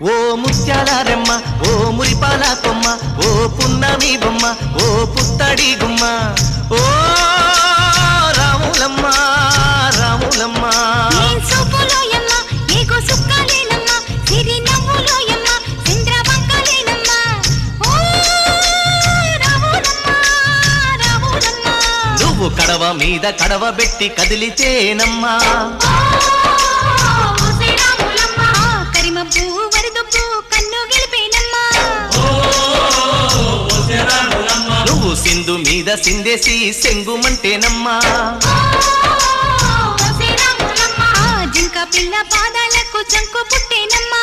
ఓ ముత్యాల రెమ్మ ఓ మురిపాల కొమ్మ ఓ పున్నమి బొమ్మ ఓ పుత్తడి గుమ్మ ఓ రాములమ్మ రాములమ్మ నువ్వు కడవ మీద కడవ పెట్టి కదిలితేనమ్మా నువ్వు సింధు మీద సిందేసి సెంగుమంటేనమ్మా జింక పిల్ల పాదాలకు జంకు పుట్టేనమ్మా